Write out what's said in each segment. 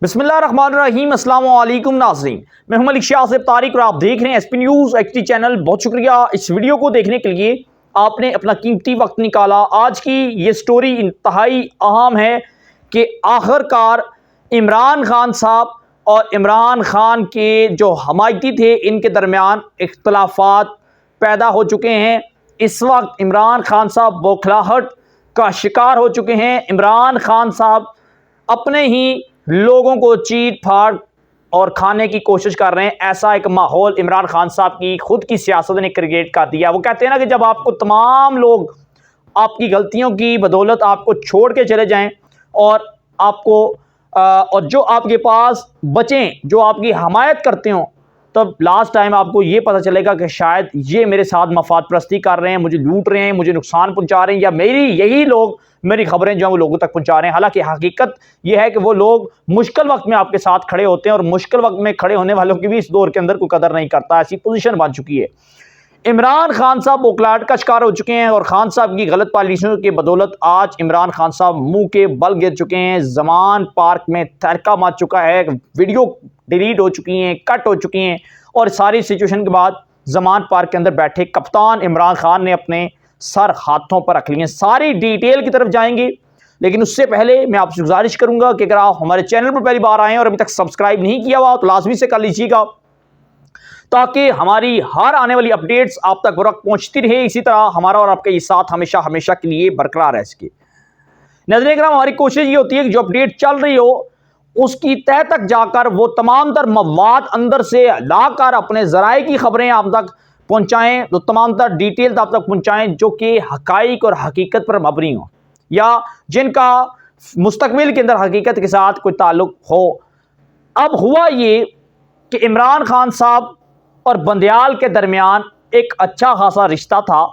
बिस्मिल्लाहिर्रहमानिर्रहीम, अस्सलाम वालेकुम नाज़रीन। मैं हूं मलिक शाह सिफ तारिक और आप देख रहे हैं एसपी न्यूज़ एचडी चैनल। बहुत शुक्रिया इस वीडियो को देखने के लिए, आपने अपना कीमती वक्त निकाला। आज की ये स्टोरी इंतहाई अहम है कि आखिरकार इमरान खान साहब और इमरान खान के जो हमायती थे, इनके दरमियान इख्तलाफात पैदा हो चुके हैं। इस वक्त इमरान खान साहब बौखलाहट का शिकार हो चुके हैं। इमरान खान साहब अपने ही लोगों को चीट फाड़ और खाने की कोशिश कर रहे हैं। ऐसा एक माहौल इमरान खान साहब की खुद की सियासत ने क्रिएट कर दिया। वो कहते हैं ना कि जब आपको तमाम लोग आपकी गलतियों की बदौलत आपको छोड़ के चले जाएं और आपको और जो आपके पास बचें, जो आपकी हमायत करते हो, तब लास्ट टाइम आपको ये पता चलेगा कि शायद ये मेरे साथ मफाद परस्ती कर रहे हैं, मुझे लूट रहे हैं, मुझे नुकसान पहुंचा रहे हैं, या मेरी यही लोग मेरी खबरें जो है वो लोगों तक पहुंचा रहे हैं। हालांकि हकीकत यह है कि वो लोग मुश्किल वक्त में आपके साथ खड़े होते हैं और मुश्किल वक्त में खड़े होने वालों की भी इस दौर के अंदर कोई कदर नहीं करता। ऐसी पोजीशन बन चुकी है। इमरान खान साहब बौखलाहट का शिकार हो चुके हैं और खान साहब की गलत पॉलिसियों की बदौलत आज इमरान खान साहब मुंह के बल गिर चुके हैं। जमान पार्क में तहलका मच चुका है, वीडियो डिलीट हो चुकी हैं, कट हो चुकी हैं, और सारी सिचुएशन के बाद जमान पार्क के अंदर बैठे कप्तान इमरान खान ने अपने सर हाथों पर रख लिए। सारी डिटेल की तरफ जाएंगे, लेकिन उससे पहले मैं आपसे गुजारिश करूंगा कि अगर आप हमारे चैनल पर पहली बार आए और अभी तक सब्सक्राइब नहीं किया हुआ तो लाजमी से कर लीजिएगा, ताकि हमारी हर आने वाली अपडेट्स आप तक वक्त पहुंचती रहे। इसी तरह हमारा और आपका ये साथ हमेशा हमेशा के लिए बरकरार रह सके। नजर कराम, हमारी कोशिश ये होती है कि जो अपडेट चल रही हो उसकी तह तक जाकर वो तमाम तर मवाद अंदर से लाकर अपने जराए की खबरें आप तक पहुंचाएं, तो तमाम तर डिटेल आप तक पहुंचाएं जो कि हकाइक और हकीकत पर मबनी हो, या जिनका मुस्तकबिल के अंदर हकीकत के साथ कोई ताल्लुक हो। अब हुआ ये कि इमरान खान साहब और बंदयाल के दरमियान एक अच्छा खासा रिश्ता था।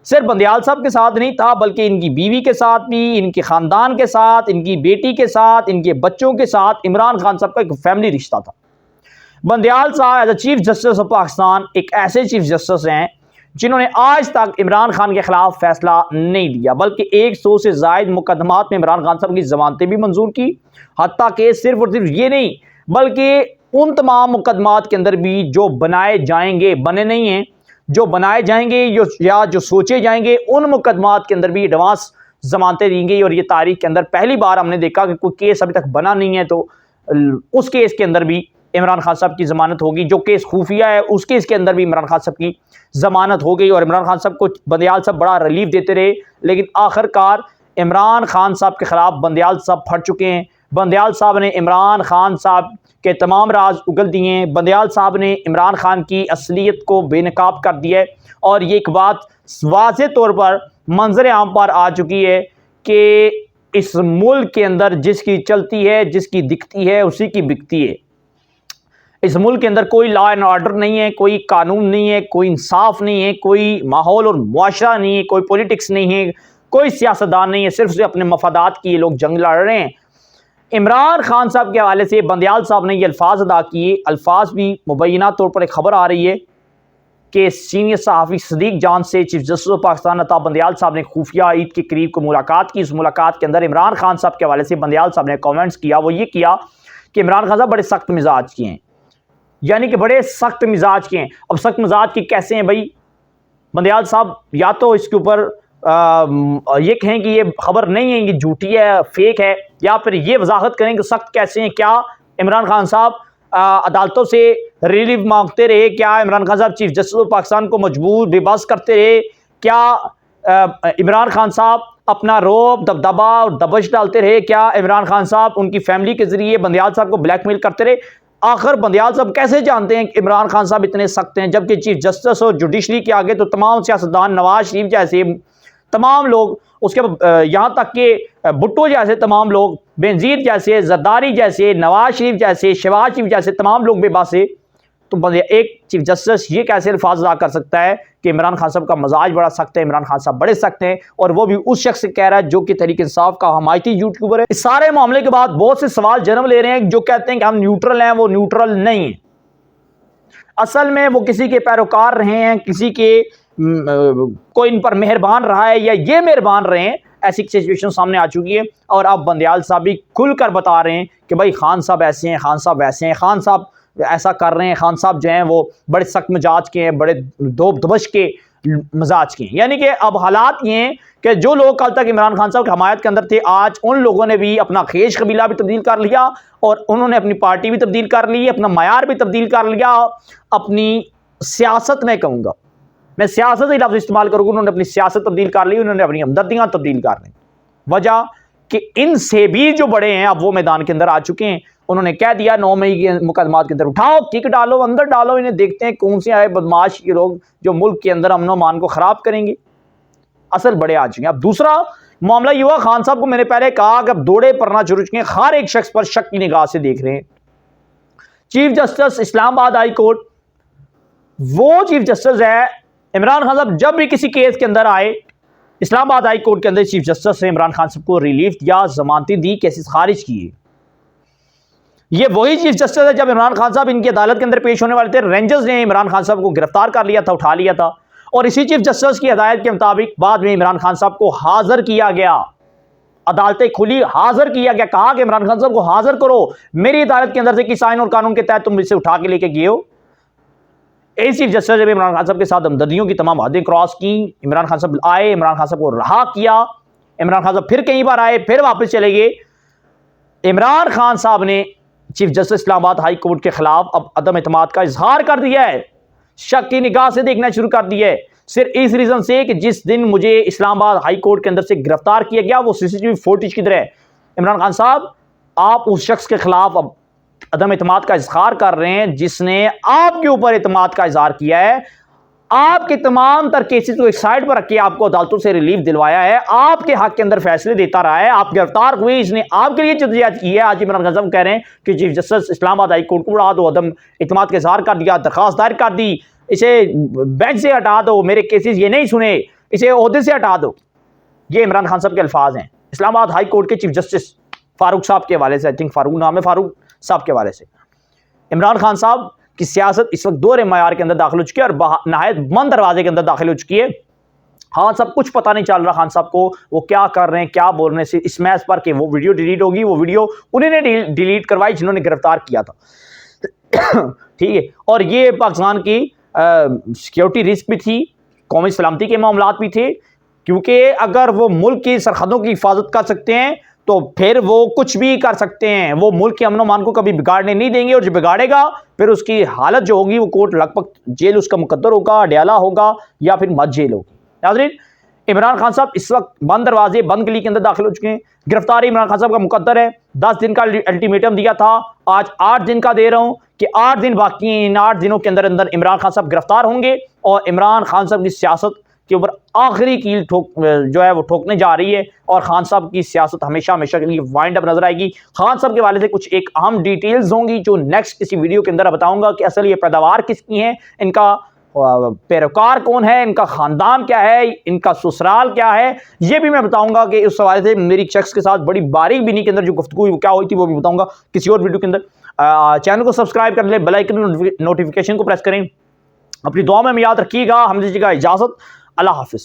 सिर्फ बंदयाल साहब के साथ नहीं था, बल्कि इनकी बीवी के साथ भी, इनके ख़ानदान के साथ, इनकी बेटी के साथ, इनके बच्चों के साथ इमरान खान साहब का एक फैमिली रिश्ता था। बंदयाल साहब as a chief justice of Pakistan एक ऐसे चीफ जस्टिस हैं जिन्होंने आज तक इमरान खान के खिलाफ फैसला नहीं लिया, बल्कि 100 से ज़ायद मुकदमात में इमरान खान साहब की जमानतें भी मंजूर की। हत्ता कि सिर्फ और सिर्फ ये नहीं, बल्कि उन तमाम मुकदमात के अंदर भी जो बनाए जाएंगे, बने नहीं हैं, जो बनाए जाएंगे या जो सोचे जाएंगे, उन मुकदमात के अंदर भी एडवांस जमानतें दी गई। और ये तारीख के अंदर पहली बार हमने देखा कि कोई केस अभी तक बना नहीं है तो उस केस के अंदर भी इमरान खान साहब की जमानत होगी। जो केस खुफिया है उस केस के अंदर भी इमरान खान साहब की जमानत हो गई। और इमरान खान साहब को बंदयाल साहब बड़ा रिलीफ देते रहे, लेकिन आखिरकार इमरान खान साहब के खिलाफ बंदयाल साहब फट चुके हैं। बंदयाल साहब ने इमरान खान साहब के तमाम राज उगल दिए हैं। बंदयाल साहब ने इमरान खान की असलियत को बेनकाब कर दिया है। और ये एक बात वाज़े तौर पर मंजर आम पर आ चुकी है कि इस मुल्क के अंदर जिसकी चलती है, जिसकी दिखती है, उसी की बिकती है। इस मुल्क के अंदर कोई लॉ एंड ऑर्डर नहीं है, कोई कानून नहीं है, कोई इंसाफ नहीं है, कोई माहौल और मुआशरा नहीं है, कोई पॉलिटिक्स नहीं है, कोई सियासतदान नहीं है। सिर्फ से अपने मफादात की ये लोग जंग लड़ रहे हैं। इमरान खान साहब के हवाले से बंदयाल साहब ने ये अल्फाज अदा किए। अल्फाज भी मुबैना तौर पर एक खबर आ रही है कि सीनियर सहाफ़ी सदीक जान से चीफ जस्टिस ऑफ पाकिस्तान अता बंदयाल साहब ने खुफिया ईद के करीब को मुलाकात की। इस मुलाकात के अंदर इमरान खान साहब के हवाले से बंदयाल साहब ने कॉमेंट्स किया। वो ये किया कि इमरान खान साहब बड़े सख्त मिजाज के हैं, यानी कि बड़े सख्त मिजाज के हैं। अब सख्त मिजाज के कैसे हैं भाई? बंदयाल साहब या तो इसके ऊपर ये कहें कि ये खबर नहीं है, ये झूठी है, फेक है, या फिर ये वजाहत करें कि सख्त कैसे हैं। क्या इमरान खान साहब अदालतों से रिलीफ मांगते रहे? क्या इमरान खान साहब चीफ जस्टिस ऑफ पाकिस्तान को मजबूर बेबस करते रहे? क्या इमरान खान साहब अपना रौब, दबदबा और दबश डालते रहे? क्या इमरान खान साहब उनकी फैमिली के जरिए बंदयाल साहब को ब्लैकमेल करते रहे? आखिर बंदयाल साहब कैसे जानते हैं कि इमरान खान साहब इतने सख्त हैं, जबकि चीफ जस्टिस और जुडिशरी के आगे तो तमाम सियासतदान, नवाज शरीफ जैसे तमाम लोग, उसके यहाँ तक कि भुट्टो जैसे तमाम लोग, बेनजीर जैसे, जरदारी जैसे, नवाज शरीफ जैसे, शहबाज शरीफ जैसे तमाम लोग बेबस है। तो एक चीफ जस्टिस ये कैसे अल्फाज अदा कर सकता है कि इमरान खान साहब का मजाज बड़ा सख्त है, इमरान खान साहब बड़े सख्त हैं, और वो भी उस शख्स से कह रहा है जो कि तहरीक इंसाफ का हमायती यूट्यूबर है। इस सारे मामले के बाद बहुत से सवाल जन्म ले रहे हैं जो कहते हैं कि हम न्यूट्रल हैं, वो न्यूट्रल नहीं है। असल में वो किसी के पैरोकार रहे हैं, किसी के कोई इन पर मेहरबान रहा है, या ये मेहरबान रहे हैं, ऐसी सिचुएशन सामने आ चुकी है। और अब बंदयाल साहब भी खुलकर बता रहे हैं कि भाई खान साहब ऐसे हैं, खान साहब वैसे हैं, खान साहब ऐसा कर रहे हैं, खान साहब जो हैं वो बड़े सख्त मिजाज के हैं, बड़े दबश के मिजाज के हैं। यानी कि अब हालात ये हैं कि जो लोग कल तक इमरान खान साहब की हमायत के अंदर थे, आज उन लोगों ने भी अपना खेज कबीला भी तब्दील कर लिया और उन्होंने अपनी पार्टी भी तब्दील कर ली, अपना मयार भी तब्दील कर लिया, अपनी सियासत में कहूँगा, मैं सियासत ही लफ्ज़ इस्तेमाल करूँगा, उन्होंने अपनी सियासत तब्दील कर ली, उन्होंने अपनी हमदर्दियाँ तब्दील कर ली। वजह कि इनसे भी जो बड़े हैं अब वो मैदान के अंदर आ चुके हैं। उन्होंने कह दिया 9 मई के मुकदमात के अंदर उठाओ, किक डालो, अंदर डालो, इन्हें देखते हैं कौन से आए बदमाश ये लोग जो मुल्क के अंदर अमन मान को खराब करेंगे। असल बड़े आ चुके हैं। अब दूसरा मामला ये हुआ, खान साहब को मैंने पहले कहा कि अब दौड़े पड़ना शुरू चुके हैं, हर एक शख्स पर शक की निगाह से देख रहे हैं। Chief justice Islamabad high court, वो चीफ जस्टिस है इमरान खान साहब जब भी किसी केस के अंदर आए, इस्लामाबाद हाई कोर्ट के अंदर चीफ जस्टिस ने इमरान खान साहब को रिलीफ दिया, जमानती दी, केसेस खारिज किए। ये वही चीफ जस्टिस है जब इमरान खान साहब इनकी अदालत के अंदर पेश होने वाले थे, रेंजर्स ने इमरान खान साहब को गिरफ्तार कर लिया था, उठा लिया था, और इसी चीफ जस्टिस की हिदायत के मुताबिक बाद में इमरान खान साहब को हाजिर किया गया। अदालतें खुली, हाजिर किया गया, कहा कि इमरान खान साहब को हाजिर करो, मेरी अदालत के अंदर से किस आइन और कानून के तहत तुम इसे उठा के लेके गए हो। चीफ जस्टिस जब इमरान खान साहब के साथ हमदर्दियों की तमाम हदें क्रॉस की, इमरान खान साहब आए, इमरान खान साहब को रहा किया, इमरान खान साहब फिर कई बार आए, फिर वापस चले गए। इमरान खान साहब ने chief justice Islamabad high court के खिलाफ अब अदम एतमाद का इजहार कर दिया है, शक की निगाह से देखना शुरू कर दिया है, सिर्फ इस रीजन से कि जिस दिन मुझे इस्लामाबाद हाई कोर्ट के अंदर से गिरफ्तार किया गया वो सीसीटीवी फुटेज किधर है। इमरान खान साहब आप उस शख्स के खिलाफ अब अदम एतमाद का इजहार कर रहे हैं जिसने आपके ऊपर एतमाद का इजहार किया है, आपके तमाम तर केसेस को एक साइड पर रख के आपको अदालतों से रिलीफ दिलवाया है, आपके हक के अंदर फैसले देता रहा है, आप गिरफ्तार हुए, इसने आपके लिए जद्दोजहद की है। आज इमरान खान साहब कह रहे हैं कि chief justice Islamabad high court को उड़ा दो, अदम एतमाद का इजहार कर दिया, दरखास्त दायर कर दी, इसे बेंच से हटा दो, मेरे केसेस ये नहीं सुने, इसे ओहदे से हटा दो। ये इमरान खान साहब के अल्फाज हैं इस्लामाबाद हाई कोर्ट के चीफ जस्टिस फारूक साहब के हवाले से, आई थिंक फारूक नाम है, फारूक साहब के हवाले से। इमरान खान साहब की सियासत इस वक्त दोहरे मयार के अंदर दाखिल हो चुकी है और नहायत बंद दरवाजे के अंदर दाखिल हो चुकी है। खान साहब कुछ पता नहीं चल रहा खान साहब को वो क्या कर रहे हैं, क्या बोल रहे हैं। इस मैच पर कि वो वीडियो डिलीट होगी, वो वीडियो उन्होंने डिलीट करवाई जिन्होंने गिरफ्तार किया था। ठीक है, और ये पाकिस्तान की सिक्योरिटी रिस्क भी थी, कौमी सलामती के मामलात भी थे, क्योंकि अगर वो मुल्क की सरहदों की हिफाजत कर सकते हैं तो फिर वो कुछ भी कर सकते हैं, वो मुल्क के अमन मान को कभी बिगाड़ने नहीं देंगे, और जो बिगाड़ेगा फिर उसकी हालत जो होगी वो कोर्ट लगभग जेल उसका मुकद्दर होगा, अडयाला होगा या फिर मत जेल होगी। नाज़रीन, इमरान खान साहब इस वक्त बंद दरवाजे बंद गली के अंदर दाखिल हो चुके हैं। गिरफ्तारी इमरान खान साहब का मुकद्दर है, 10 दिन का अल्टीमेटम दिया था, आज 8 दिन का दे रहा हूं कि 8 दिन बाकी हैं, इन 8 दिनों के अंदर अंदर इमरान खान साहब गिरफ्तार होंगे और इमरान खान साहब की सियासत के ऊपर आखिरी कील जो है वो ठोकने जा रही है, और खान साहब की सियासत हमेशा हमेशा के लिए वाइंड अप नजर आएगी। खान साहब के वाले से कुछ एक अहम डिटेल्स होंगी जो नेक्स्ट किसी वीडियो के अंदर बताऊंगा कि असल ये पैदावार किसकी है, इनका पैरोकार कौन है, इनका खानदान क्या है, इनका ससुराल क्या है, ये भी मैं बताऊंगा कि उस हवाले से मेरी शख्स के साथ बड़ी बारीक बीनी के अंदर जो गुफ्तगू क्या हुई थी वो भी बताऊंगा किसी और वीडियो के अंदर। चैनल को सब्सक्राइब कर लें, बेल आइकन नोटिफिकेशन को प्रेस करें, अपनी दुआ में याद रखिएगा। हम दीजिएगा इजाजत, अल्लाह हाफिज़।